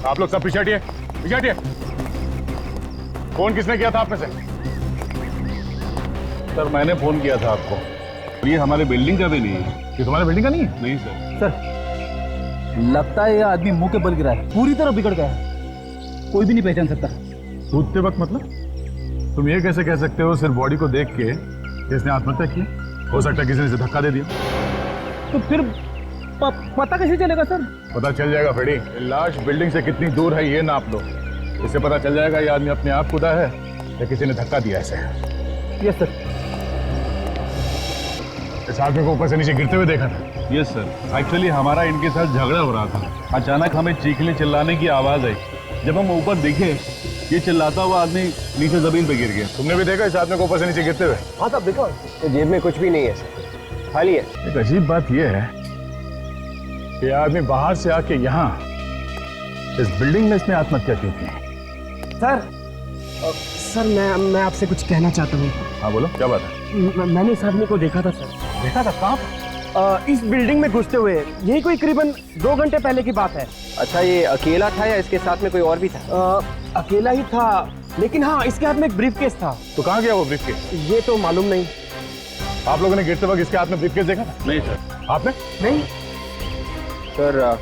आप लोग सब पीछे हटिए, पीछे हटिए। फोन किसने किया था आप में से? सर मैंने फोन किया था आपको। ये हमारे बिल्डिंग का भी नहीं है। ये तुम्हारे बिल्डिंग का नहीं है? नहीं सर। सर लगता है ये आदमी मुंह के बल गिरा है, पूरी तरह बिगड़ गया है, कोई भी नहीं पहचान सकता। कूदते वक्त मतलब? तुम ये कैसे कह सकते हो सिर्फ बॉडी को देख के कि इसने आत्महत्या की? हो सकता है किसी ने इसे धक्का दे दिया। तो फिर पता कैसे चलेगा सर? पता चल जाएगा फ्रेडी। लाश बिल्डिंग से कितनी दूर है ये नाप लो, इससे पता चल जाएगा ये आदमी अपने आप कूदा है या किसी ने धक्का दिया इसे। Yes sir. इस आदमी को ऊपर से नीचे गिरते हुए देखा था? Yes sir. एक्चुअली हमारा इनके साथ झगड़ा हो रहा था। अचानक हमें चीखने चिल्लाने की आवाज आई। जब हम ऊपर देखे ये चिल्लाता हुआ आदमी नीचे जमीन पे गिर गया। तुमने भी देखा इस आदमी को ऊपर से नीचे गिरते हुए? हाँ साहब देखो, तो जेब में कुछ भी नहीं है सर, खाली है। एक अजीब बात यह है कि आदमी बाहर से आके यहाँ इस बिल्डिंग में इसने आत्महत्या की थी। सर मैं आपसे कुछ कहना चाहता हूँ। हाँ बोलो, क्या बात है? मैंने इस आदमी को देखा था सर। देखा था? कहाँ पे? इस बिल्डिंग में घुसते हुए, यही कोई करीबन 2 घंटे पहले की बात है। अच्छा, ये अकेला था या इसके साथ में कोई और भी था? अकेला ही था, लेकिन हाँ इसके हाथ में एक ब्रीफकेस था। तो कहाँ गया वो ब्रीफकेस? ये तो मालूम नहीं। आप लोगों ने गिरते वक्त इसके हाथ में ब्रीफकेस देखा था? नहीं सर। आपने? नहीं सर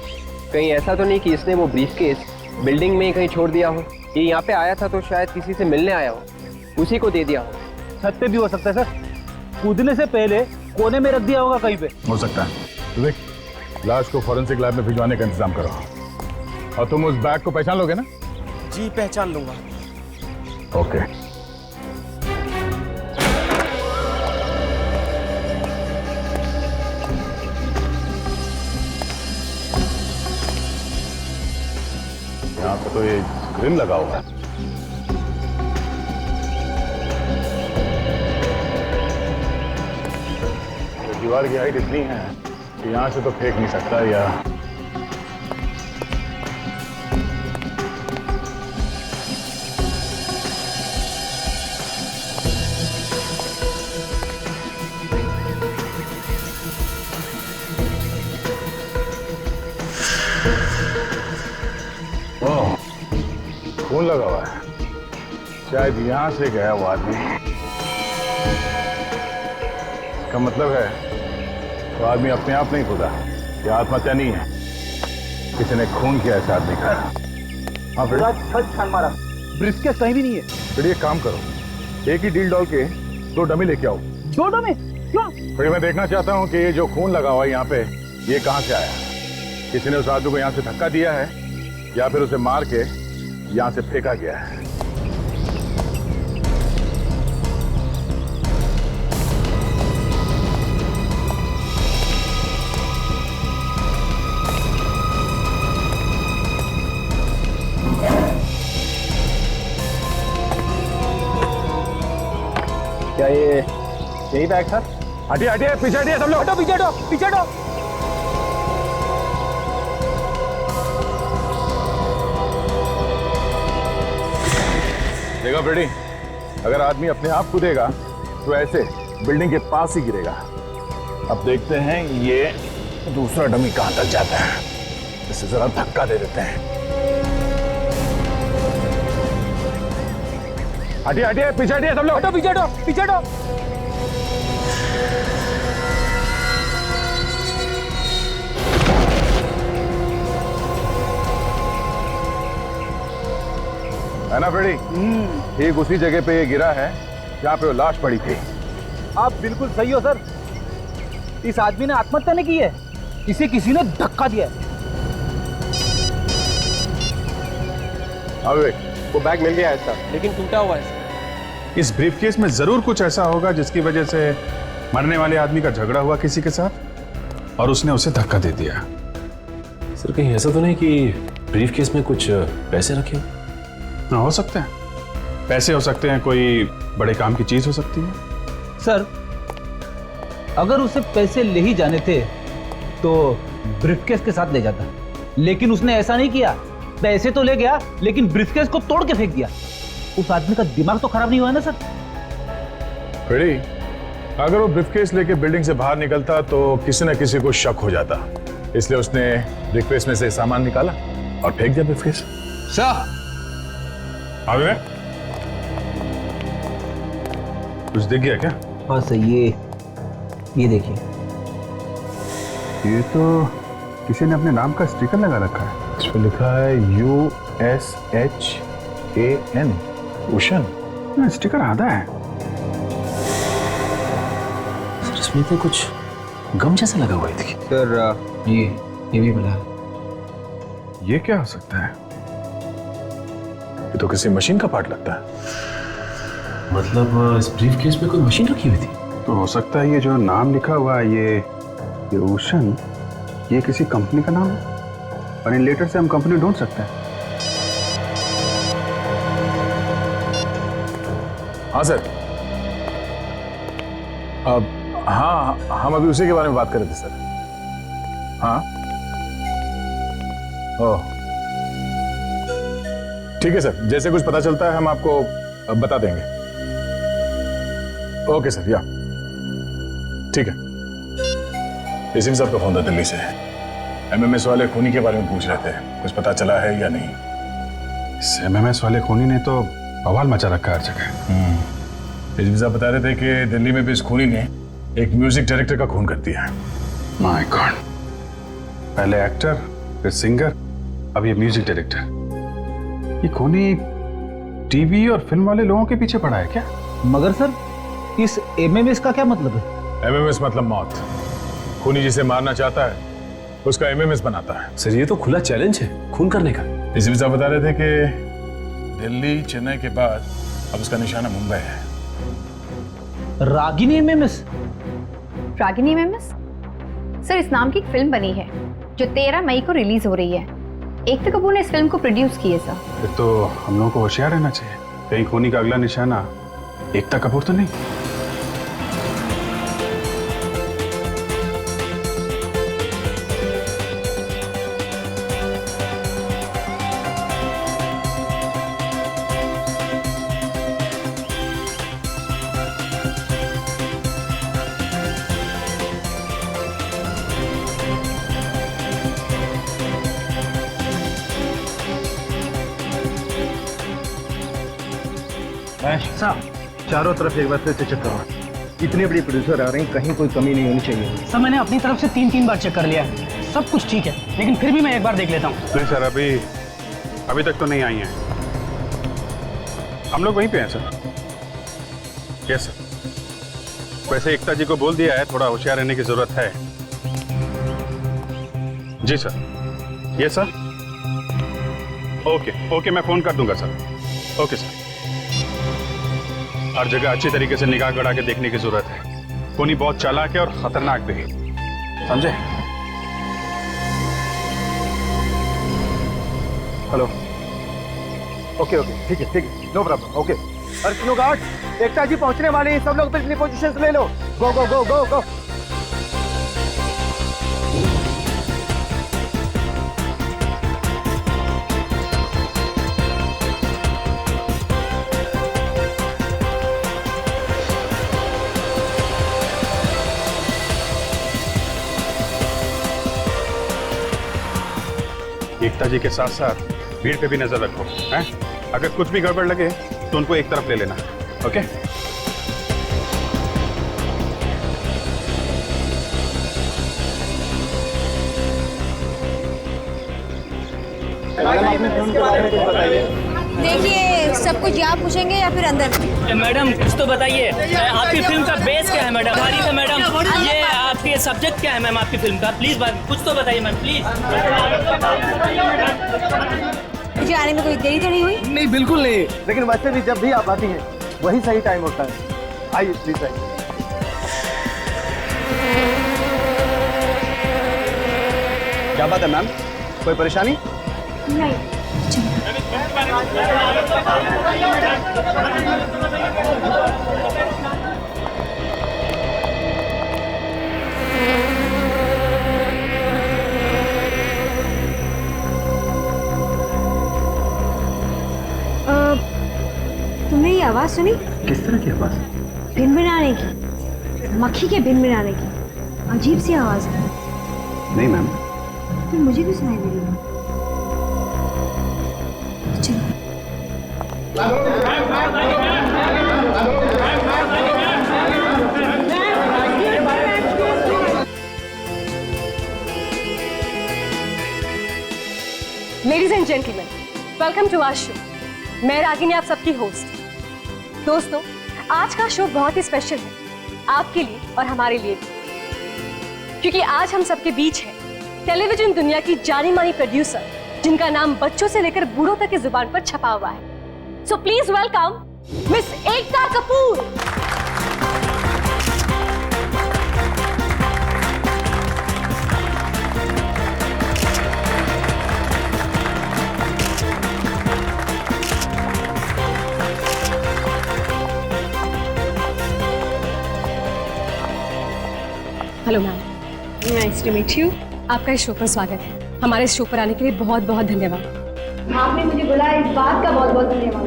कहीं ऐसा तो नहीं कि इसने वो ब्रीफकेस बिल्डिंग में ही कहीं छोड़ दिया हो? ये यहाँ पे आया था तो शायद किसी से मिलने आया हो, उसी को दे दिया हो। छत पे भी हो सकता है सर, कूदने से पहले कोने में रख दिया होगा कहीं पे। हो सकता है। तो देख, लाश को फॉरेंसिक लैब में भिजवाने का इंतजाम करो। और तुम उस बैग को पहचान लोगे ना? जी पहचान लूंगा। ओके। यहाँ पे तो ये ग्रिल लगा हुआ है। दीवार की हाइट इतनी है कि यहाँ से तो फेंक नहीं सकता या ओह, खून लगा हुआ है। शायद यहाँ से गया वो आदमी। इसका मतलब है तो आदमी अपने आप नहीं कूदा, ये आत्महत्या नहीं है, किसी ने खून किया इस आदमी का। हाँ पूरा छत छान मारा, ब्रीफकेस कहीं भी नहीं है। फिर एक काम करो, एक ही डील डॉल के 2 डमी लेके आओ। 2 डमी? क्यों? फिर मैं देखना चाहता हूँ कि ये जो खून लगा हुआ है यहाँ पे, ये कहाँ से आया? किसी ने उस आदमी को यहाँ से धक्का दिया है या फिर उसे मार के यहाँ से फेंका गया है। क्या ये यही बैग था? हटिए हटिए, पीछे हटिए सब लोग। हटो पीछे हटो, पीछे हटो। देखा फ्रेडी, अगर आदमी अपने आप कूदेगा तो ऐसे बिल्डिंग के पास ही गिरेगा। अब देखते हैं ये दूसरा डमी कहां तक जाता है, इसे जरा धक्का दे देते हैं। हटिए हटिए, पीछे हटिए सब लोग। हटो पीछे हटो, पीछे हटो। है ना फ्रेडी? ठीक उसी जगह पे ये गिरा है जहाँ पे वो लाश पड़ी थी। आप बिल्कुल सही हो सर, इस आदमी ने आत्महत्या नहीं की है, इसे किसी ने धक्का दिया है। अबे वो बैग मिल गया है सर, लेकिन टूटा हुआ है सर। इस ब्रीफकेस में जरूर कुछ ऐसा होगा जिसकी वजह से मरने वाले आदमी का झगड़ा हुआ किसी के साथ और उसने उसे धक्का दे दिया। सर कहीं ऐसा तो नहीं कि ब्रीफकेस में कुछ पैसे रखे हो? ना, हो सकते हैं पैसे, हो सकते हैं कोई बड़े काम की चीज हो सकती है। सर अगर उसे पैसे ले ही जाने थे तो ब्रीफकेस के साथ ले जाता, लेकिन उसने ऐसा नहीं किया। पैसे तो ले गया लेकिन ब्रीफकेस को तोड़ के फेंक दिया। उस आदमी का दिमाग तो खराब नहीं हुआ ना सर? फ्रेडी, अगर वो ब्रीफकेस लेके बिल्डिंग से बाहर निकलता तो किसी न किसी को शक हो जाता, इसलिए उसने ब्रीफकेस में से सामान निकाला और फेंक दिया ब्रीफकेस। सर आ गए? कुछ दिख गया क्या? हाँ सर, ये देखिए। ये तो किसी ने अपने नाम का स्टिकर लगा रखा है। इस पर लिखा है USHAN, ओशन। स्टिकर आधा है। सर इसमें तो कुछ गम जैसा लगा हुआ है। सर ये भी बना। ये क्या हो सकता है? ये तो किसी मशीन का पार्ट लगता है। मतलब इस ब्रीफकेस में कोई मशीन रखी हुई थी। तो हो सकता है ये जो नाम लिखा हुआ है ये ओशन, ये किसी कंपनी का नाम है और इन लेटर से हम कंपनी ढूंढ सकते हैं। हाँ सर। अब हाँ, हम अभी उसी के बारे में बात कर रहे थे सर। हाँ, ओह ठीक है सर, जैसे कुछ पता चलता है हम आपको बता देंगे। ओके सर, या ठीक है। एसीपी साहब का फोन था दिल्ली से। MMS वाले खूनी के बारे में पूछ रहे थे, कुछ पता चला है या नहीं? इस MMS वाले खूनी ने तो बवाल मचा रखा है हर जगह। एसीपी साहब बता रहे थे कि दिल्ली में भी इस खूनी ने एक म्यूजिक डायरेक्टर का खून कर दिया है। माय गॉड, पहले एक्टर, फिर सिंगर, अब ये म्यूजिक डायरेक्टर। ये खूनी टीवी और फिल्म वाले लोगों के पीछे पड़ा है क्या? मगर सर, इस MMS का क्या मतलब है? MMS मतलब मौत। खूनी जिसे मारना चाहता है उसका MMS बनाता है। सर ये तो खुला चैलेंज है खून करने का। एसीपी साहब बता रहे थे कि दिल्ली चेन्नई के बाद अब उसका निशाना मुंबई है। Ragini MMS? Ragini MMS? Sir इस नाम की एक फिल्म बनी है जो 13 मई को रिलीज हो रही है। एकता कपूर ने इस फिल्म को प्रोड्यूस की है सर। फिर तो हम लोगों को होशियार रहना चाहिए, कहीं खूनी का अगला निशाना एकता कपूर तो नहीं। चारों तरफ एक बार फिर से चेक करो। इतने बड़े प्रोड्यूसर आ रहे हैं, कहीं कोई कमी नहीं होनी चाहिए। सर मैंने अपनी तरफ से 3 बार चेक कर लिया है, सब कुछ ठीक है, लेकिन फिर भी मैं एक बार देख लेता हूँ। नहीं सर, अभी तक तो नहीं आई हैं। हम लोग वहीं पे हैं सर। Yes sir. वैसे एकता जी को बोल दिया है, थोड़ा होशियार रहने की जरूरत है। जी सर। Yes sir. ओके, मैं फोन कर दूंगा सर। Okay sir. हर जगह अच्छी तरीके से निगाह गड़ा के देखने की जरूरत है। खूनी बहुत चालाक है और खतरनाक भी है, समझे? हेलो। ओके, ठीक है, नो प्रॉब्लम। ओके, अर्चनो गार्ड, एकता जी पहुंचने वाले हैं, सब लोग अपनी पोजीशंस ले लो। गो गो गो गो गो। एकता जी के साथ साथ भीड़ पे भी नजर रखो, हैं? अगर कुछ भी गड़बड़ लगे तो उनको एक तरफ ले लेना, ओके? देखिए, सब कुछ यहाँ पूछेंगे या फिर अंदर? मैडम कुछ तो बताइए, आपकी फिल्म का बेस क्या है मैडम? तारीफ है मैडम, ये आपके सब्जेक्ट क्या है मैम आपकी फिल्म का? प्लीज कुछ तो बताइए मैम, प्लीज। मुझे आने में कोई देरी तो नहीं हुई? नहीं, बिल्कुल नहीं। लेकिन वैसे भी जब भी आप आती हैं वही सही टाइम होता है। आइए प्लीज आइए। क्या बात है मैम, कोई परेशानी? नहीं। तुमने ये आवाज सुनी? किस तरह की आवाज? भिनभिनाने की, मक्खी के भिनभिनाने की। अजीब सी आवाज है। नहीं मैम। तो मुझे भी सुनाई दे रही है। Ladies and gentleman, welcome to our show. मैं रागिनी, आप सबकी होस्ट। दोस्तों, आज का शो बहुत ही स्पेशल है आपके लिए और हमारे लिए भी, क्योंकि आज हम सबके बीच है टेलीविजन दुनिया की जानी मानी प्रोड्यूसर, जिनका नाम बच्चों से लेकर बूढ़ों तक की जुबान पर छपा हुआ है। So please welcome miss Ekta Kapoor. Hello ma'am, nice to meet you. आपका इस शो पर स्वागत है। हमारे इस शो पर आने के लिए बहुत बहुत धन्यवाद। आपने मुझे बुलाया, इस बात का बहुत बहुत धन्यवाद।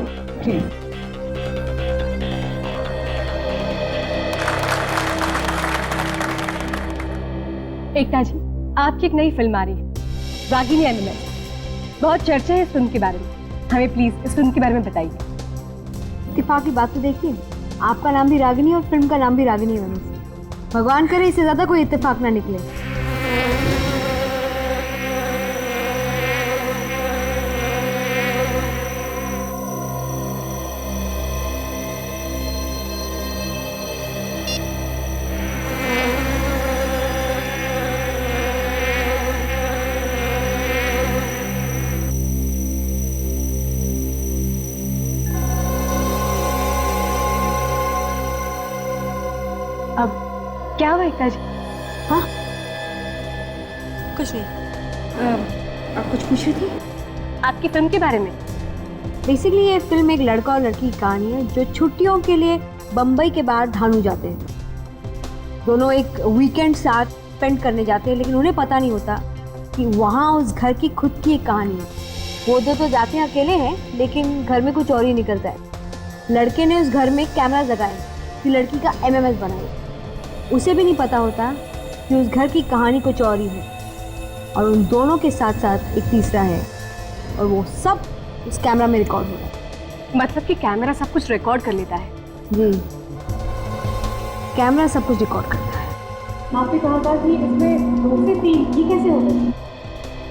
एकता जी, आपकी एक नई फिल्म आ रही है, रागिनी एमएमएस। बहुत चर्चा है इस फिल्म के बारे में, हमें प्लीज इस फिल्म के बारे में बताइए। इत्तेफाक की बात तो देखिए, आपका नाम भी रागिनी और फिल्म का नाम भी रागिनी एमएमएस। भगवान करे इससे ज्यादा कोई इत्तेफाक ना निकले। अब क्या हुआ एकता जी? हाँ, कुछ नहीं। आप कुछ पूछ रही थी? आपकी फिल्म के बारे में। बेसिकली ये फिल्म एक लड़का और लड़की की कहानी है जो छुट्टियों के लिए बम्बई के बाहर धानू जाते हैं। दोनों एक वीकेंड साथ स्पेंड करने जाते हैं, लेकिन उन्हें पता नहीं होता कि वहाँ उस घर की खुद की एक कहानी है। वो दो तो जाते हैं अकेले हैं, लेकिन घर में कुछ और ही निकलता है। लड़के ने उस घर में कैमरा लगाए कि लड़की का एमएमएस बनाए। उसे भी नहीं पता होता कि उस घर की कहानी कुछ और ही है, और उन दोनों के साथ साथ एक तीसरा है, और वो सब उस कैमरा में रिकॉर्ड हो रहा है। मतलब कि कैमरा सब कुछ रिकॉर्ड कर लेता है? जी, कैमरा सब कुछ रिकॉर्ड करता है। आपने कहा था कि इसमें 2 से 3 ये कैसे हो गए?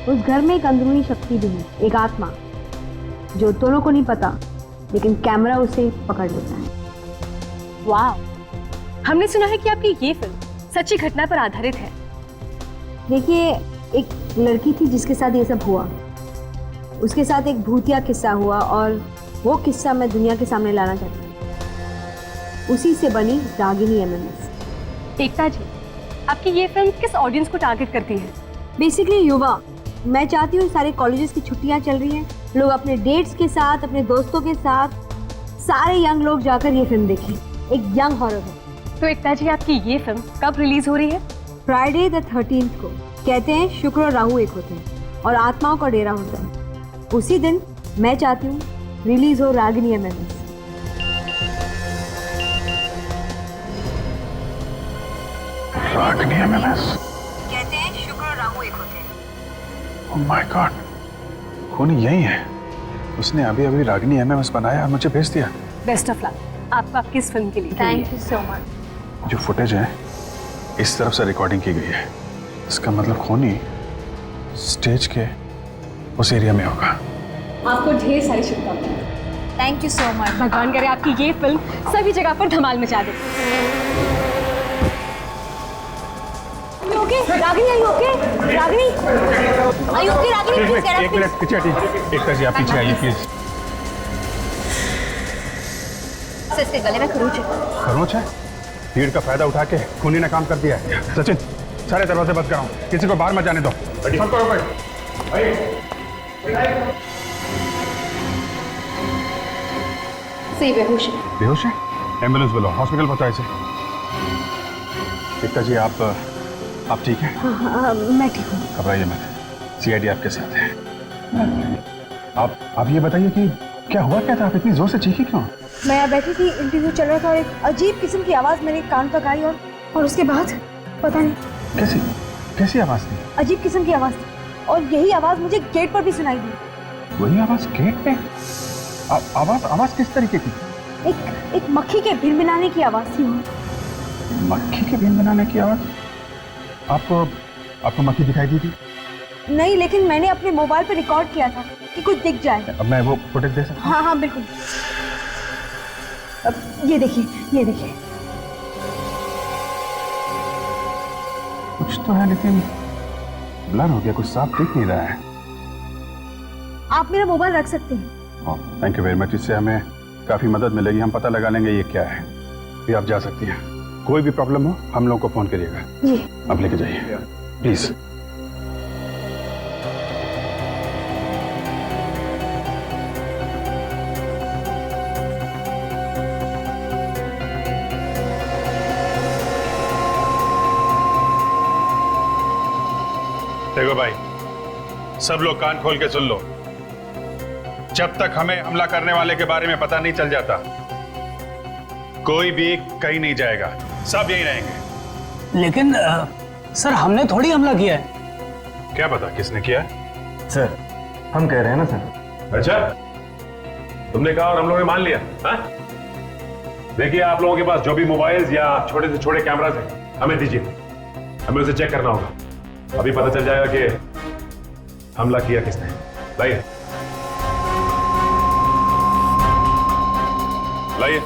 उस घर में एक अंदरूनी शक्ति भी है, एक आत्मा, जो दोनों को नहीं पता, लेकिन कैमरा उसे पकड़ लेता है। वाह, हमने सुना है कि आपकी ये फिल्म सच्ची घटना पर आधारित है। देखिए, एक लड़की थी जिसके साथ ये सब हुआ। उसके साथ एक भूतिया किस्सा हुआ, और वो किस्सा मैं दुनिया के सामने लाना चाहती हूँ। उसी से बनी रागिनी एमएमएस। एकता जी, आपकी ये फिल्म किस ऑडियंस को टारगेट करती है? बेसिकली युवा। मैं चाहती हूँ सारे कॉलेजेस की छुट्टियाँ चल रही हैं, लोग अपने डेट्स के साथ, अपने दोस्तों के साथ, सारे यंग लोग जाकर ये फिल्म देखें। एक यंग हॉरर है। तो एकता जी, आपकी ये फिल्म कब रिलीज हो रही है? फ्राइडे द 13th को। कहते हैं शुक्र और राहु एक होते हैं और आत्माओं का डेरा होता है। उसी दिन मैं चाहती हूँ रिलीज हो रागिनी एमएमएस। रागिनी एमएमएस। कहते हैं शुक्र और राहु एक होते हैं। ओह माय गॉड, खूनी यही है। उसने अभी अभी रागिनी एमएमएस बनाया और मुझे भेज दिया। बेस्ट ऑफ लक आपको आपकी इस फिल्म के लिए। Thank you so much. जो फुटेज है इस तरफ से रिकॉर्डिंग की गई है, इसका मतलब खूनी स्टेज के उस एरिया में होगा। आपको ढेर सारी शुभकामनाएं। Thank you so much. भगवान करे आपकी ये फिल्म सभी जगह पर धमाल मचा दे। Ragini, are you okay? Ragini, are you okay? Ragini, please get up, एक मिनट पीछे हटिए। एकता जी, आप पीछे आइए प्लीज। इसके गले में खरोंच है। खरोंच है? भीड़ का फायदा उठा के खूनी ने काम कर दिया है। सचिन, सारे दरवाजे बंद कराओ, किसी को बाहर मत जाने दो। सबको रोको। सही बेहोश है। बेहोश है? एम्बुलेंस बुलाओ, हॉस्पिटल पहुंचाओ इसे। एकता जी, आप ठीक हैं? हाँ, मैं ठीक हूँ। घबराइए मत, सीआईडी आपके साथ है। आप ये बताइए कि क्या हुआ, क्या था? आप इतनी जोर से चीखी क्यों? मैं यहाँ बैठी थी, इंटरव्यू चल रहा था, और एक अजीब किस्म की आवाज़ मेरे कान तक आई, और उसके बाद पता नहीं कैसी आवाज़ थी? अजीब किस्म की आवाज़ थी, और यही आवाज़ मुझे गेट पर भी सुनाई दी। वही आवाज़ गेट पे? आवाज आवाज किस तरीके की? एक मक्खी के भिनभिनाने की आवाज थी। मक्खी के बीन बनाने की आवाज? आपको मक्खी दिखाई दी थी? नहीं, लेकिन मैंने अपने मोबाइल पे रिकॉर्ड किया था कि कुछ दिख जाए। अब मैं वो फुटेज दे सकता हूँ? हाँ हाँ बिल्कुल। अब ये देखिए, ये देखिए। कुछ तो है लेकिन ब्लर हो गया, कुछ साफ दिख नहीं रहा है। आप मेरा मोबाइल रख सकते हैं। थैंक यू वेरी मच, इससे हमें काफी मदद मिलेगी। हम पता लगा लेंगे ये क्या है। ये आप जा सकती हैं। कोई भी प्रॉब्लम हो हम लोगों को फोन करिएगा। जी। आप लेके जाइए प्लीज। देखो भाई, सब लोग कान खोल के सुन लो। जब तक हमें हमला करने वाले के बारे में पता नहीं चल जाता, कोई भी कहीं नहीं जाएगा, सब यहीं रहेंगे। लेकिन सर हमने थोड़ी हमला किया है। क्या पता किसने किया? सर हम कह रहे हैं ना सर। अच्छा, तुमने कहा और हम लोगों ने मान लिया? हाँ? देखिए, आप लोगों के पास जो भी मोबाइल्स या छोटे से छोटे कैमरास हैं, हमें दीजिए। हमें उसे चेक करना होगा। अभी पता चल जाएगा कि हमला किया किसने। लाइए लाइए।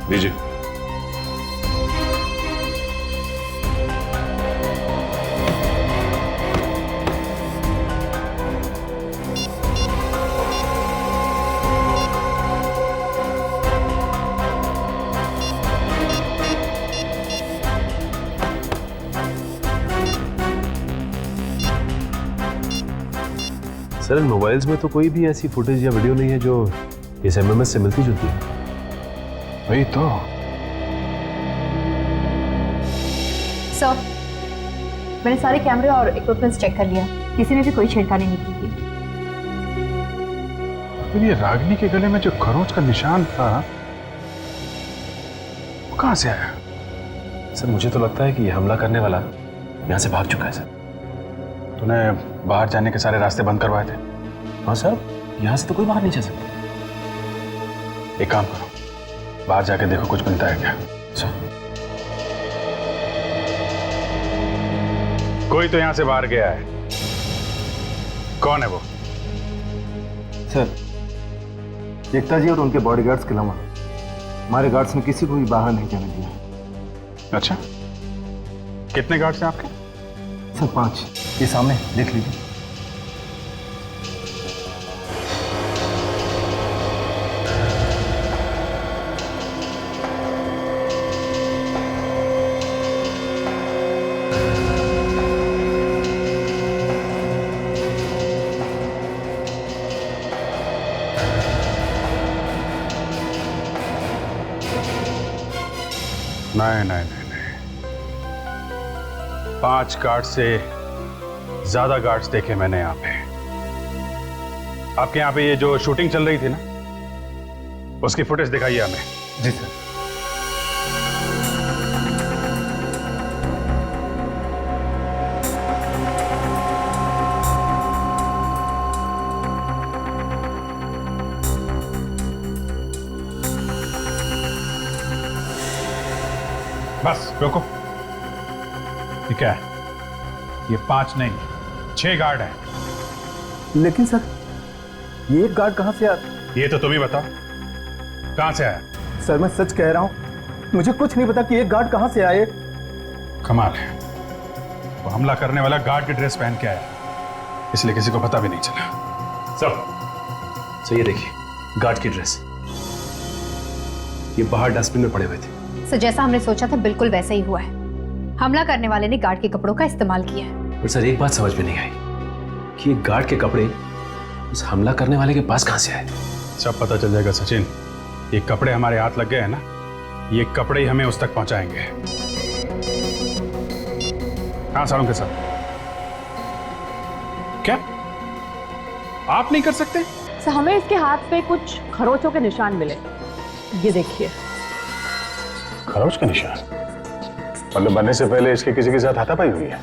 दीजिए। सर, इन मोबाइल्स में तो कोई भी ऐसी फुटेज या वीडियो नहीं है जो इस एमएमएस से मिलती जुलती है। वही तो। सर, मैंने सारे कैमरे और इक्विपमेंट्स चेक कर लिया, किसी ने भी कोई छेड़खानी नहीं की थी। ये रागिनी के गले में जो खरोच का निशान था, वो कहां से आया? सर, मुझे तो लगता है कि ये हमला करने वाला यहाँ से भाग चुका है सर। तूने बाहर जाने के सारे रास्ते बंद करवाए थे? हाँ सर, यहाँ से तो कोई बाहर नहीं जा सकता। एक काम करो, बाहर जाके देखो कुछ बनता है क्या। सर, कोई तो यहाँ से बाहर गया है। कौन है वो? सर, एकता जी और उनके बॉडीगार्ड्स के अलावा हमारे गार्ड्स ने किसी को भी बाहर नहीं जाने दिया। अच्छा, कितने गार्ड्स हैं आपके? सर 5, ये सामने देख लीजिए। नहीं, 5 गार्ड से ज्यादा गार्ड्स देखे मैंने यहाँ पे। आपके यहाँ पे ये जो शूटिंग चल रही थी ना, उसकी फुटेज दिखाइए हमें। जी सर। बस रोको। ठीक है, ये 5 नहीं 6 गार्ड हैं। लेकिन सर, ये एक गार्ड कहां से आया? ये तो तुम ही बताओ, कहां से आया? सर मैं सच कह रहा हूं, मुझे कुछ नहीं पता कि एक गार्ड कहां से आए। कमाल है, वो हमला करने वाला गार्ड की ड्रेस पहन के आया, इसलिए किसी को पता भी नहीं चला। सर ये देखिए, गार्ड की ड्रेस, ये बाहर डस्टबिन में पड़े हुए थे। सर, जैसा हमने सोचा था बिल्कुल वैसा ही हुआ है। हमला करने वाले ने गार्ड के कपड़ों का इस्तेमाल किया है। पर सर, एक बात समझ में नहीं आई कि ये गार्ड के कपड़े उस हमला करने वाले के पास कहां से आए? सब पता चल जाएगा सचिन। ये कपड़े हमारे हाथ लग गए हैं ना, ये कपड़े ही हमें उस तक पहुंचाएंगे। हाँ, सालों के साथ। क्या आप नहीं कर सकते? सर, हमें इसके हाथ पे कुछ खरोचों के निशान मिले, ये देखिए। खरोच का निशान? मतलब बनने से पहले इसके किसी के साथ हाथापाई हुई है?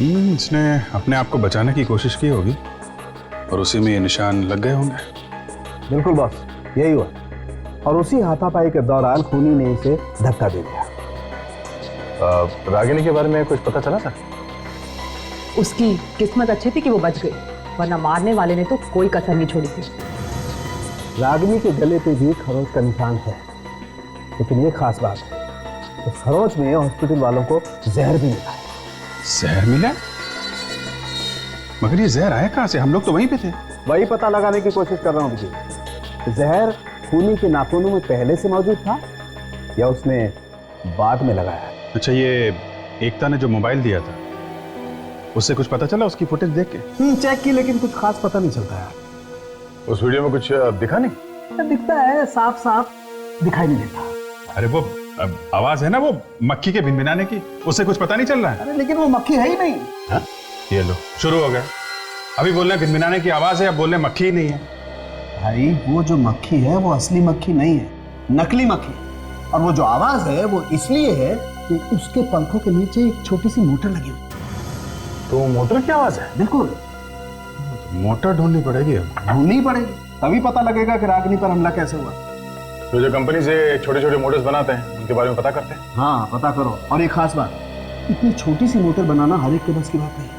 इसने अपने आप को बचाने की कोशिश की होगी और उसी में ये निशान लग गए होंगे। बिल्कुल बॉस, यही हुआ। और उसी हाथापाई के दौरान खूनी ने इसे धक्का दे दिया। रागिनी के बारे में कुछ पता चला था? उसकी किस्मत अच्छी थी कि वो बच गई, वरना मारने वाले ने तो कोई कसर नहीं छोड़ी थी। रागिनी के गले पे भी खरोंच का निशान है, लेकिन ये खास बात है, तो खरोंच में हॉस्पिटल वालों को जहर भी मिला है। जहर मिला? मगर ये जहर आया कहाँ से? हम लोग तो वहीं पे थे। वही पता लगाने की कोशिश कर रहा हूँ विजय। जहर खूनी के नाखूनों में पहले से मौजूद था या उसने बाद में लगाया? अच्छा, ये एकता ने जो मोबाइल दिया था उससे कुछ पता चला? उसकी फुटेज देख के चेक की, लेकिन कुछ खास पता नहीं चलता यार। उस वीडियो में कुछ दिखा नहीं? दिखता है, साफ साफ दिखाई नहीं देता। अरे वो आवाज है ना, वो मक्खी के भिनभिनाने की, उससे कुछ पता नहीं चल रहा है? अरे लेकिन वो मक्खी है ही नहीं। हाँ? ये लो, शुरू हो गए। अभी बोल रहे भिनभिनाने की आवाज है, अब बोल रहे मक्खी ही नहीं है। भाई वो जो मक्खी है वो असली मक्खी नहीं है, नकली मक्खी। और वो जो आवाज है वो इसलिए है कि उसके पंखों के नीचे एक छोटी सी मोटर लगी हुई। तो मोटर की आवाज है? बिल्कुल। मोटर ढूंढनी पड़ेगी, ढूंढनी पड़ेगी, तभी पता लगेगा कि रागिनी पर हमला कैसे हुआ। तो जो कंपनी से छोटे छोटे मोटर्स बनाते हैं उनके बारे में पता करते हैं। हाँ पता करो। और एक खास बात, इतनी छोटी सी मोटर बनाना हर एक के बस की बात नहीं।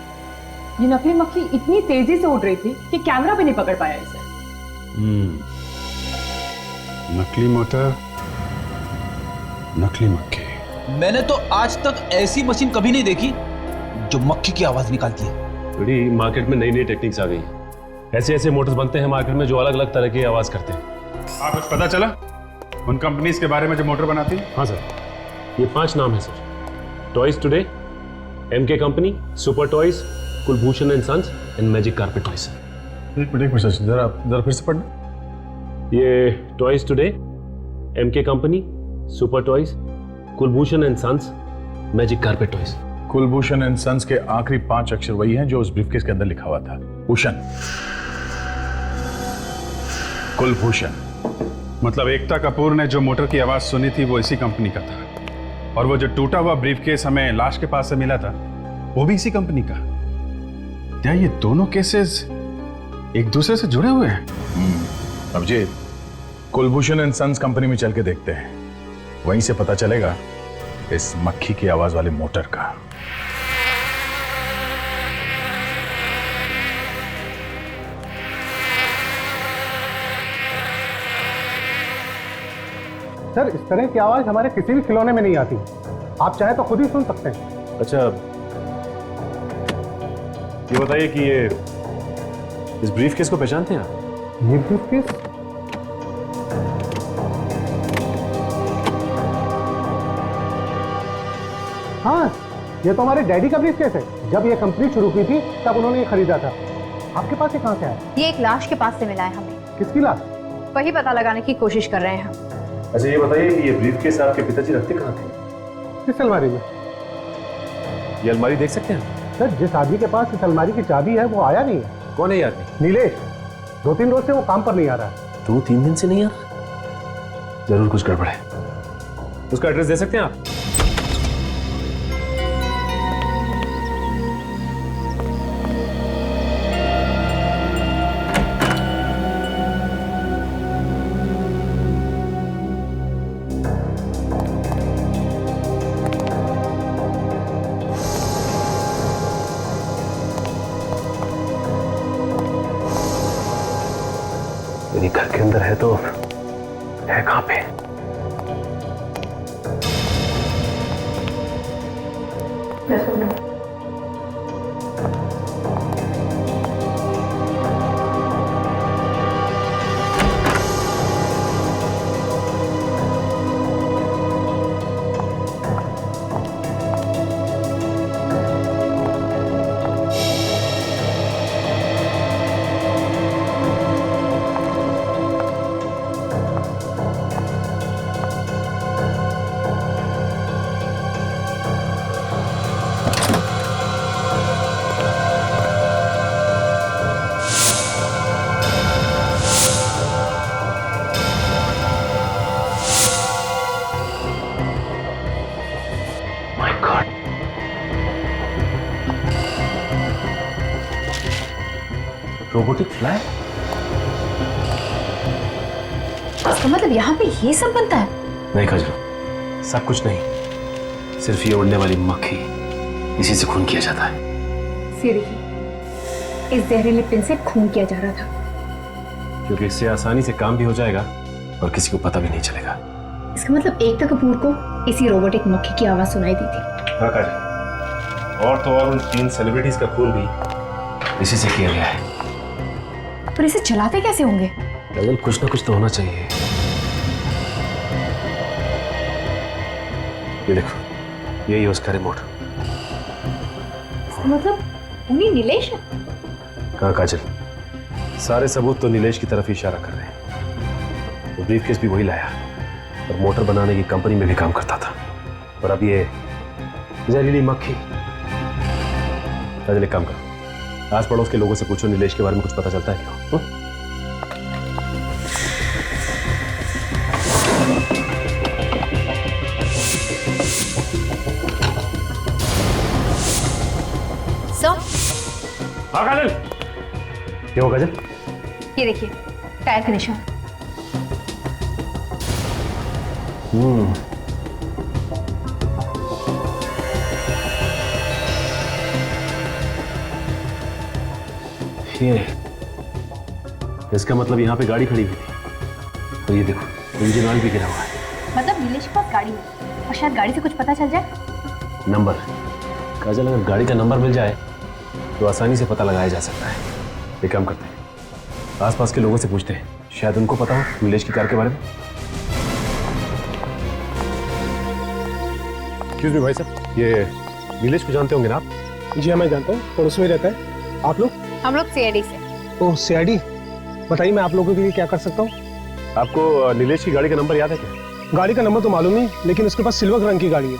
ये नकली मक्खी इतनी तेजी से उड़ रही थी कि कैमरा भी नहीं पकड़ पाया इसे। नकली मोटर, नकली मक्खी। मैंने तो आज तक ऐसी मशीन कभी नहीं देखी जो मक्खी की आवाज निकालती है। बड़ी मार्केट में नई नई टेक्निक्स आ गई हैं। ऐसे ऐसे मोटर्स बनते हैं मार्केट में जो अलग अलग तरह की आवाज करते हैं। आप कुछ पता चला उन कंपनीज के बारे में जो मोटर बनाती है? हाँ सर, ये 5 नाम है sir. Toys today, MK company, super toys, Kulbhushan and sons and magic carpet toys. एक मिनट जरा फिर से पढ़ना। ये toys today, MK company, super toys, Kulbhushan and sons, magic carpet toys. Kulbhushan and sons के आखिरी 5 अक्षर वही हैं जो उस ब्रीफकेस के अंदर लिखा हुआ था, भूषण, कुलभूषण। मतलब एकता कपूर ने जो मोटर की आवाज सुनी थी वो इसी कंपनी का था, और वो जो टूटा हुआ ब्रीफकेस हमें लाश के पास से मिला था वो भी इसी कंपनी का। क्या ये दोनों केसेस एक दूसरे से जुड़े हुए हैं? अब जी कुलभूषण एंड सन्स कंपनी में चल के देखते हैं, वहीं से पता चलेगा इस मक्खी की आवाज वाले मोटर का। सर इस तरह की आवाज हमारे किसी भी खिलौने में नहीं आती, आप चाहे तो खुद ही सुन सकते हैं। अच्छा, ये बताइए कि ये इस ब्रीफकेस को पहचानते हैं आप? ये ब्रीफकेस? हाँ, ये तो हमारे डैडी का ब्रीफकेस है। जब ये कंपनी शुरू की थी तब उन्होंने ये खरीदा था। आपके पास ये कहाँ से आया? ये एक लाश के पास से मिला है हमें। किसकी लाश? वही पता लगाने की कोशिश कर रहे हैं हम। अच्छा, ये बताइए कि ये ब्रीफकेस आपके पिताजी रखते कहाँ थे? किस अलमारी में? ये अलमारी देख सकते हैं? सर जिस आदमी के पास इस अलमारी की चाबी है वो आया नहीं है। कौन है ये आदमी? नीलेश, 2-3 रोज से वो काम पर नहीं आ रहा है। 2-3 दिन से नहीं आ रहा? जरूर कुछ गड़बड़ है। उसका एड्रेस दे सकते हैं आप? मेरे घर के अंदर है तो है कहां पे? Robotic fly? इसका मतलब यहाँ पे ये सब बनता है? नहीं काजल, सब कुछ नहीं, सिर्फ ये उड़ने वाली मक्खी, इसी से खून किया जाता है। देखिए, इस जहरीले पिन से खून किया जा रहा था, क्योंकि इससे आसानी से काम भी हो जाएगा और किसी को पता भी नहीं चलेगा। इसका मतलब एकता कपूर को इसी रोबोटिक मक्खी की आवाज सुनाई दी थी। हाँ काजल, और तो और उन 3 सेलिब्रिटीज का खून भी इसी से किया गया है। पर इसे चलाते कैसे होंगे? काजल, कुछ ना कुछ तो होना चाहिए। ये देखो, यही है उसका रिमोट। मतलब उन्हीं नीलेश है? कहाँ काजल, सारे सबूत तो नीलेश की तरफ ही इशारा कर रहे हैं। वो ब्रीफकेस भी वही लाया और मोटर बनाने की कंपनी में भी काम करता था। और अब ये जहरीली मक्खी। काजल, एक काम करो, आस पड़ोस के लोगों से पूछो नीलेश के बारे में कुछ पता चलता है क्या? हाँ काजल। क्या हुआ काजल? ये देखिए, टायर का निशान। ये इसका मतलब यहाँ पे गाड़ी खड़ी हुई थी। तो ये देखो, इंजन ऑयल भी गिरा हुआ है। मतलब नीलेश के पास गाड़ी है और शायद गाड़ी से कुछ पता चल जाए। नंबर काजल, अगर गाड़ी का नंबर मिल जाए तो आसानी से पता लगाया जा सकता है। एक काम करते हैं, आसपास के लोगों से पूछते हैं, शायद उनको पता हो नीलेश की कार के बारे में। एक्सक्यूज मी भाई साहब, ये नीलेश को जानते होंगे ना आप? जी हाँ, मैं जानता हूँ, पड़ोस में रहता है। आप लोग? हम लोग सीआईडी से। ओह, सीआईडी। बताइए, मैं आप लोगों के लिए क्या कर सकता हूँ? आपको नीलेश की गाड़ी का नंबर याद है क्या? गाड़ी का नंबर तो मालूम नहीं, लेकिन उसके पास सिल्वर रंग की गाड़ी है।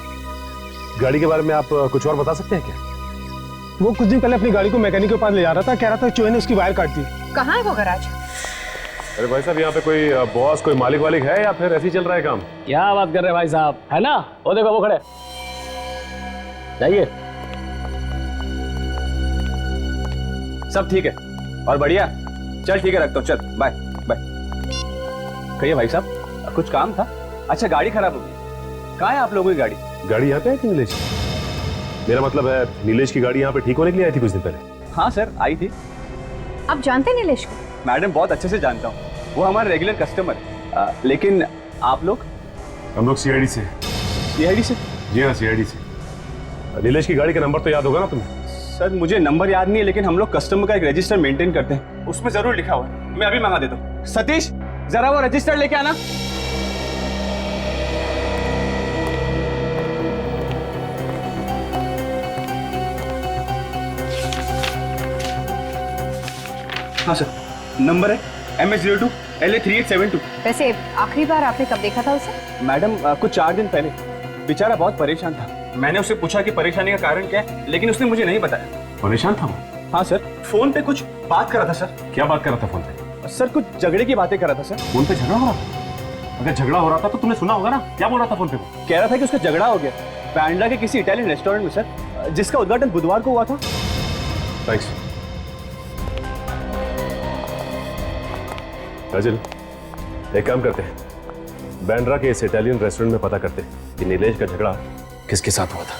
गाड़ी के बारे में आप कुछ और बता सकते हैं क्या? वो कुछ दिन पहले अपनी गाड़ी को मैकेनिक के पास ले जा रहा था, कह रहा था चूहे ने उसकी वायर काट दी। कहाँ है वो गैराज? अरे भाई साहब, यहाँ पे कोई बॉस, कोई मालिक वालिक है या फिर ऐसे ही चल रहा है काम? क्या बात कर रहे हैं भाई साहब, है ना? वो देखो, वो खड़े। जाइए। सब ठीक है और बढ़िया। चल ठीक है, रखता हूँ, चल बाय बाय। कहिए भाई साहब, कुछ काम था? अच्छा, गाड़ी खराब हो गई। कहाँ है आप लोगों की गाड़ी? गाड़ी यहाँ पे आई थी नीलेश? मेरा मतलब है, नीलेश की गाड़ी यहाँ पे ठीक होने के लिए आई थी कुछ दिन पहले। हाँ सर, आई थी। आप जानते हैं नीलेश को? मैडम, बहुत अच्छे से जानता हूँ, वो हमारे रेगुलर कस्टमर है। लेकिन आप लोग? हम लोग सीआईडी से। सीआईडी से? जी हाँ, सीआईडी से। नीलेश की गाड़ी का नंबर तो याद होगा ना तुम्हें? सर, मुझे नंबर याद नहीं है, लेकिन हम लोग कस्टमर का एक रजिस्टर मेंटेन करते हैं, उसमें जरूर लिखा हुआ है। मैं अभी मंगा देता हूँ। सतीश, जरा वो रजिस्टर लेके आना। हाँ सर, नंबर है MS02 LA3872। वैसे आखिरी बार आपने कब देखा था उसे? मैडम, कुछ 4 दिन पहले। बेचारा बहुत परेशान था। मैंने उससे पूछा कि परेशानी का कारण क्या है, लेकिन उसने मुझे नहीं बताया। परेशान था वो? हाँ सर, फोन पे कुछ बात कर रहा था सर। क्या बात कर रहा था फोन पे? सर, कुछ झगड़े की बातें कर रहा था सर। फोन पे झगड़ा हो रहा था? अगर झगड़ा हो रहा था तो तुमने सुना होगा ना, क्या बोल रहा था फोन पे? कह रहा था कि उसका झगड़ा हो गया बांद्रा के किसी इटालियन रेस्टोरेंट में सर, जिसका उद्घाटन बुधवार को हुआ था। थैंक्स। काजल, एक काम करते हैं, बांद्रा के इस इटालियन रेस्टोरेंट में पता करते हैं कि नीलेश का झगड़ा किसके साथ हुआ था।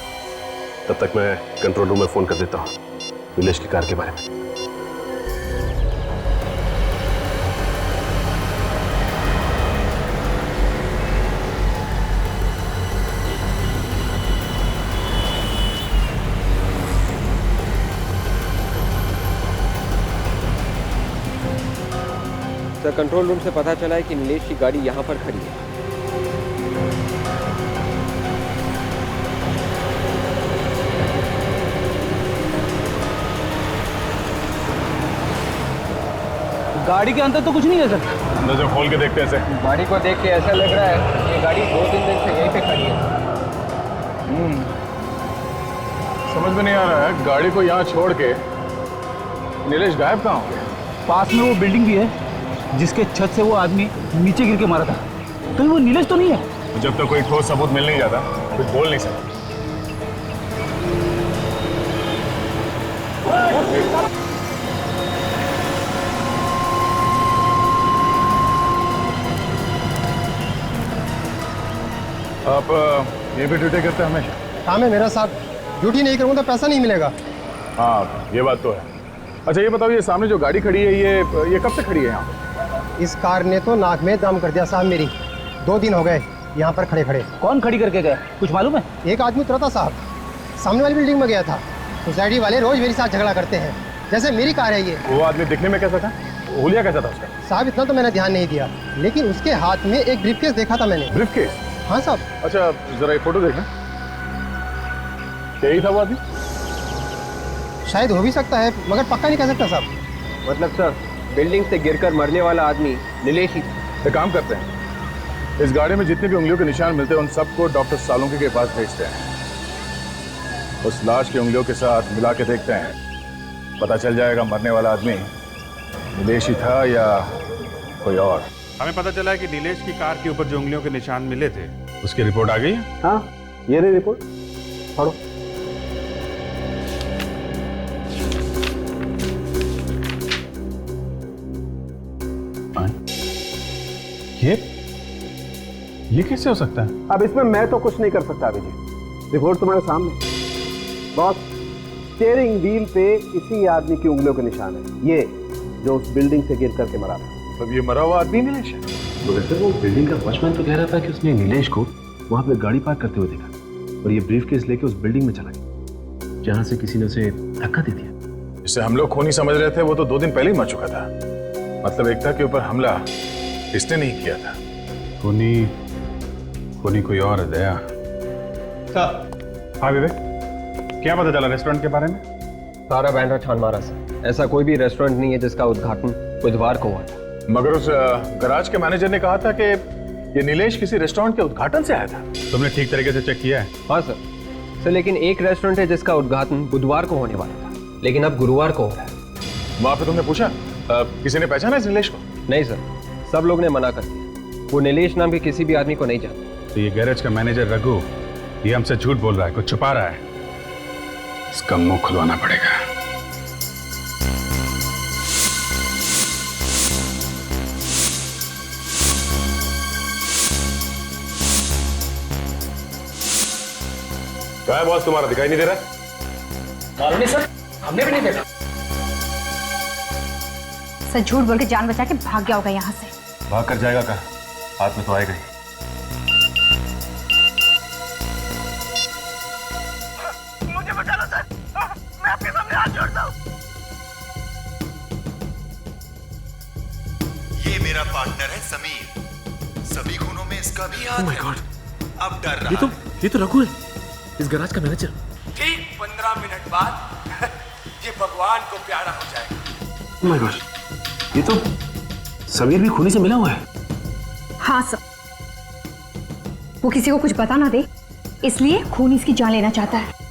तब तक मैं कंट्रोल रूम में फोन कर देता हूँ नीलेश की कार के बारे में। सर, कंट्रोल रूम से पता चला है कि नीलेश की गाड़ी यहाँ पर खड़ी है। गाड़ी के अंदर तो कुछ नहीं है सर। अंदर जो खोल के देखते हैं सर। गाड़ी को देख के ऐसा लग रहा है ये गाड़ी 2-3 दिन से यहीं पे खड़ी है। समझ में नहीं आ रहा है, गाड़ी को यहाँ छोड़ के नीलेश गायब कहाँ हो गया? पास में वो बिल्डिंग भी है जिसके छत से वो आदमी नीचे गिर के मारा था। कहीं वो नीलेश तो नहीं है? जब तक कोई ठोस सबूत मिल नहीं जाता कुछ बोल नहीं सकता। आप ये भी ड्यूटी करते हैं हमेशा? काम है मेरा साहब, ड्यूटी नहीं करूँगा तो पैसा नहीं मिलेगा। हाँ ये बात तो है। अच्छा ये बताओ, ये सामने जो गाड़ी खड़ी है ये कब से खड़ी है यहाँ पे? इस कार ने तो नाक में दम कर दिया साहब मेरी। 2 दिन हो गए यहाँ पर खड़े खड़े। कौन खड़ी करके गया, कुछ मालूम है? एक आदमी उतरा था साहब, सामने वाली बिल्डिंग में गया था। सोसाइटी वाले रोज मेरे साथ झगड़ा करते हैं, जैसे मेरी कार है ये। वो आदमी दिखने में कैसा था? हुलिया कैसा था उसका? साहब इतना तो मैंने ध्यान नहीं दिया, लेकिन उसके हाथ में एक ब्रीफकेस देखा था मैंने। ब्रीफकेस? हाँ साहब। अच्छा जरा ये फोटो देखना, यही था वो आदमी? शायद हो भी सकता है, मगर पक्का नहीं कह सकता साहब। मतलब सर, बिल्डिंग से गिरकर मरने वाला आदमी नीलेश ही। एक काम करते हैं, इस गाड़ी में जितने भी उंगलियों के निशान मिलते हैं उन सबको डॉक्टर सालुंके के पास भेजते हैं। उस लाश की उंगलियों के साथ मिला के देखते हैं, पता चल जाएगा मरने वाला आदमी नीलेश ही था या कोई और। हमें पता चला है कि नीलेश की कार के ऊपर जो उंगलियों के निशान मिले थे उसकी रिपोर्ट आ गई है। हाँ ये रही रिपोर्ट, पढ़ो। ये कैसे हो सकता है? अब इसमें मैं तो कुछ नहीं कर सकता अभी जी, रिपोर्ट तुम्हारे सामने। बॉस, स्टीयरिंग व्हील पे इसी आदमी की उंगलियों के निशान है, ये जो उस बिल्डिंग से गिर करके मरा था। तब ये मरा हुआ आदमी नीलेश है? तो वैसे वो बिल्डिंग का वॉचमैन तो कह रहा था कि उसने नीलेश को वहां पे गाड़ी पार्क करते हुए देखा और ये ब्रीफकेस लेके उस बिल्डिंग में चला गया जहां से किसी ने उसे धक्का दे दिया। जिसे हम लोग खूनी समझ रहे थे वो तो 2 दिन पहले ही मर चुका था। मतलब एकता के ऊपर हमला इसने नहीं किया था। खूनी कोई और है। दया हाँ विवेक, क्या पता चला रेस्टोरेंट के बारे में? सारा बैंडर छान मारा सर, ऐसा कोई भी रेस्टोरेंट नहीं है जिसका उद्घाटन बुधवार को हुआ था। मगर उस गराज के मैनेजर ने कहा था कि ये नीलेश किसी रेस्टोरेंट के उद्घाटन से आया था। तुमने ठीक तरीके से चेक किया है? हाँ सर, लेकिन एक रेस्टोरेंट है जिसका उद्घाटन बुधवार को होने वाला था, लेकिन अब गुरुवार को हो रहा है। वहां पे तुमने पूछा किसी ने पहचाना इस नीलेश को? नहीं सर, सब लोग ने मना कर दिया। वो नीलेश नाम के किसी भी आदमी को नहीं जानते। तो ये गैरेज का मैनेजर रघु ये हमसे झूठ बोल रहा है, कुछ छुपा रहा है। इसका मुंह खुलवाना पड़ेगा। क्या है बॉस, तुम्हारा दिखाई नहीं दे रहा? मालूम नहीं सर, हमने भी नहीं देखा। सर झूठ बोल के जान बचा के भाग गया होगा यहाँ से। भाग कर जाएगा कहाँ? हाथ में तो आएगा ही। मुझे बचा लो सर, मैं आपके सामने हाथ जोड़ता हूँ। ये मेरा पार्टनर है समीर, सभी खूनों में इसका भी हाथ है। अब डर रहा है। ये तो रघु है, इस गैराज का मैनेजर। ठीक 15 मिनट बाद ये भगवान को प्यारा हो जाएगा। ओह माय गॉड, ये तो समीर भी खूनी से मिला हुआ है। हाँ सर, वो किसी को कुछ बता ना दे, इसलिए खूनी इसकी जान लेना चाहता है।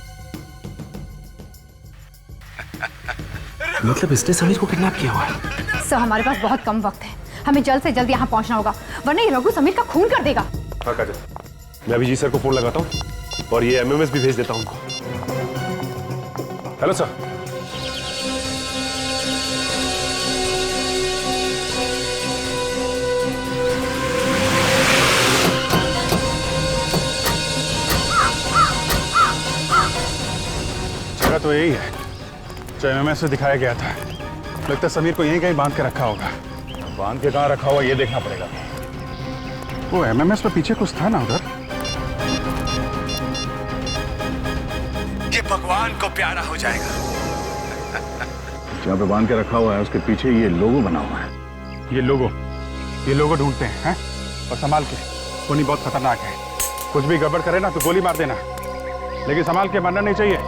मतलब इसने समीर को किडनैप किया हुआ है। सर हमारे पास बहुत कम वक्त है, हमें जल्द से जल्द यहाँ पहुँचना होगा, वरना ये रघु समीर का खून कर देगा। हाँ काजल, मैं अभी जी सर को फोन लगाता हूँ और ये एमएमएस भी भेज देता हूँ उनको। Hello sir. जगह तो यही है जो एमएमएस से दिखाया गया था। लगता है समीर को यहीं कहीं बांध के रखा होगा। बांध के कहाँ रखा हुआ ये देखना पड़ेगा। वो एमएमएस पे पीछे कुछ था ना उधर। ये भगवान को प्यारा हो जाएगा। जहाँ पे बांध के रखा हुआ है उसके पीछे ये लोगो बना हुआ है। ये लोगो ढूंढते हैं और संभाल के। खूनी बहुत खतरनाक है, कुछ भी गड़बड़ करे ना तो गोली मार देना, लेकिन संभाल के मरना नहीं चाहिए।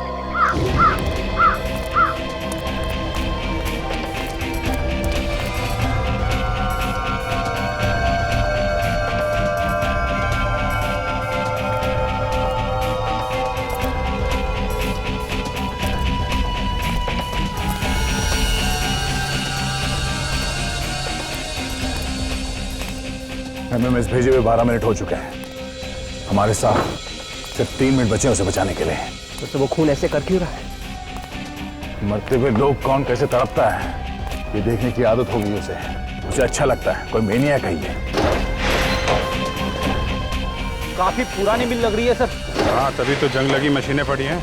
एमएमएस भेजे हुए 12 मिनट हो चुके हैं। हमारे साथ सिर्फ 3 मिनट बचे उसे बचाने के लिए। तो वो खून ऐसे कर क्यों रहा है? मरते हुए लोग कौन कैसे तड़पता है ये देखने की आदत हो गई उसे। उसे अच्छा लगता है, कोई मेनिया कही है। काफी पुरानी मिल लग रही है सर। हाँ, तभी तो जंग लगी मशीनें पड़ी हैं।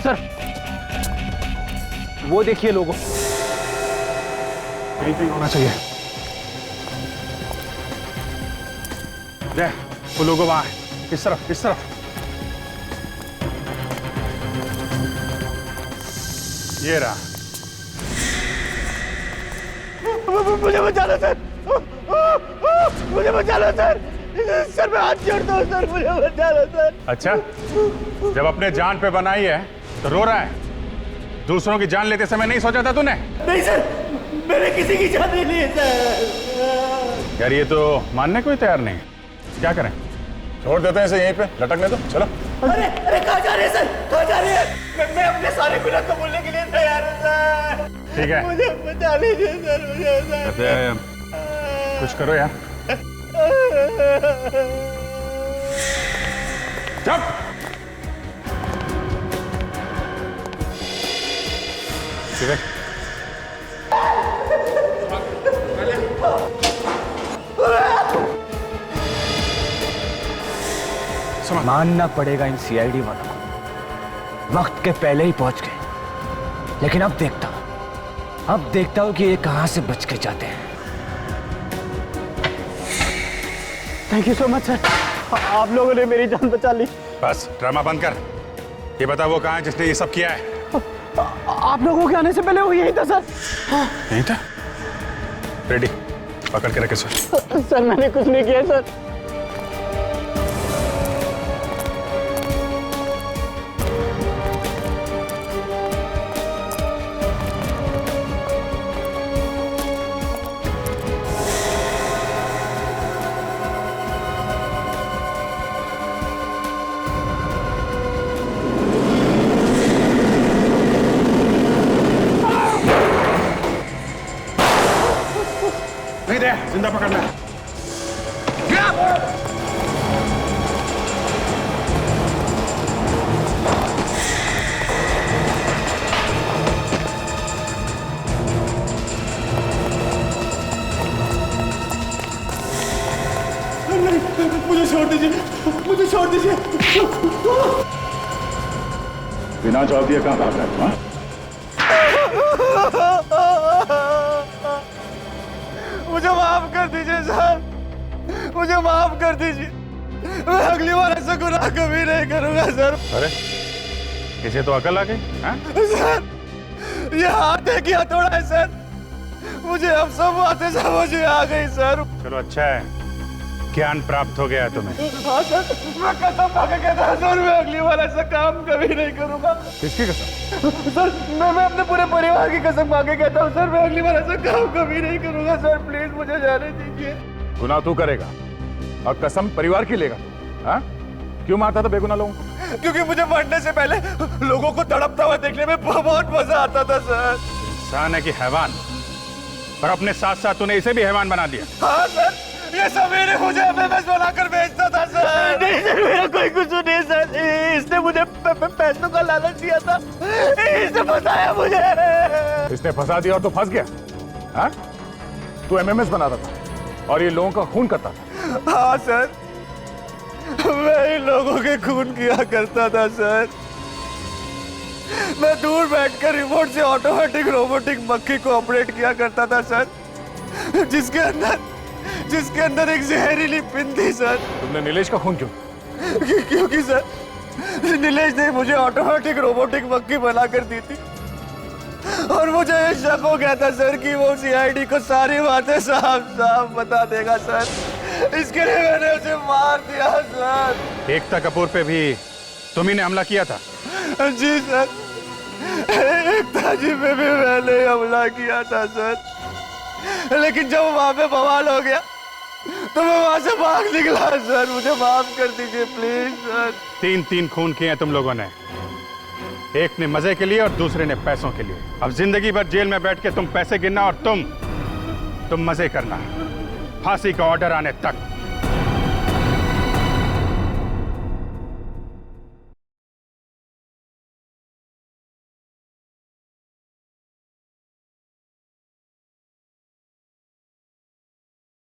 सर वो देखिए लोगो। कहीं पे होना चाहिए। ले, वो लोगो वहां है। इस तरफ, इस तरफ। ये रहा। मुझे बचा लो सर, मुझे बचा लो सर, सर मैं हाथ जोड़ता हूँ सर, मुझे बचा लो सर। अच्छा, जब अपने जान पे बनाई है तो रो रहा है। दूसरों की जान लेते समय नहीं सोचा था तूने? नहीं सर, मैंने किसी की जान नहीं ली है सर। यार ये तो मानने को ही तैयार नहीं। क्या करें? छोड़ देते हैं इसे यहीं पे, लटकने दो, चलो। अरे अरे कहाँ जा रहे हैं सर, कहाँ जा रहे हैं? मैं अपने सारे गुनाह को भूलने के लिए तैयार हूँ सर। ठीक है। मुझे बचा लीजिए सर, मुझे सर। कुछ करो यार। चुप। ठीक है। मानना पड़ेगा इन सीआईडी वालों को, वक्त के पहले ही पहुंच गए। लेकिन अब देखता हूं कि ये कहां से बच के जाते हैं। Thank you so much sir, आप लोगों ने मेरी जान बचा ली। बस ड्रामा बंद कर। ये बता वो कहाँ है जिसने ये सब किया है? आप लोगों के आने से पहले वो यही था सर। यही था? रेडी, पकड़ के रखे सर। सर मैंने कुछ नहीं किया सर। नहीं दे, जिंदा पकड़ना। मुझे छोड़ दीजिए, मुझे छोड़ दीजिए। बिना जवाब दिए कहाँ भाग रहा है? मुझे माफ कर दीजिए सर, मुझे माफ कर दीजिए। मैं अगली बार ऐसा गुनाह कभी नहीं करूंगा सर। अरे इसे तो अकल आ गई। हाँ? सर ये हाथ है कि हथौड़ा है सर, मुझे अब सब बातें समझ में आ गई सर। चलो अच्छा है, ज्ञान प्राप्त हो गया तुम्हें। हाँ सर, मैं कसम खा के कहता हूँ सर, मैं अगली बार ऐसा काम कभी नहीं करूंगा। किसकी कसम? सर मैं अपने पूरे परिवार की कसम खा के कहता हूँ सर, मैं अगली बार ऐसा काम कभी नहीं करूंगा सर, प्लीज मुझे जाने दीजिए। गुनाह तू करेगा और कसम परिवार की लेगा? हाँ? क्यों मारता था बेगुनाह लोगों को? क्योंकि मुझे मरने से पहले लोगों को तड़पता हुआ देखने में बहुत मजा आता था सर। इंसान है कि हैवान, पर अपने साथ साथ तूने इसे भी हैवान बना दिया। हाँ सर, ये सवेरे मुझे एमएमएस बनाकर बेचता था सर। नहीं सर, मेरा कोई कसूर नहीं सर, इसने मुझे पैसों का लालच दिया था, इसने फंसाया मुझे। इसने फंसा दिया और तो फंस गया। हाँ? तू एमएमएस बनाता था और ये लोगों का खून करता था। हाँ सर, मैं इन लोगों के खून किया करता था सर। मैं दूर बैठकर रिमोट से ऑटोमेटिक रोबोटिक मक्खी को ऑपरेट किया करता था सर, जिसके अंदर एक जहरीली पिन थी सर। तुमने नीलेश का खून क्यों? क्योंकि सर नीलेश ने मुझे ऑटोमेटिक रोबोटिक मक्खी बनाकर दी थी और मुझे ये शक हो गया था सर कि वो सीआईडी को सारी बातें साफ साफ बता देगा सर, इसके लिए मैंने उसे मार दिया सर। एकता कपूर पे भी तुम्ही ने हमला किया था? जी सर, एकता जी पे भी मैंने हमला किया था सर। लेकिन जब वहां पे बवाल हो गया तो मैं वहां से भाग निकला सर। मुझे माफ कर दीजिए प्लीज सर। 3 खून किए हैं तुम लोगों ने, एक ने मजे के लिए और दूसरे ने पैसों के लिए। अब जिंदगी भर जेल में बैठ के तुम पैसे गिनना और तुम मजे करना, फांसी का ऑर्डर आने तक।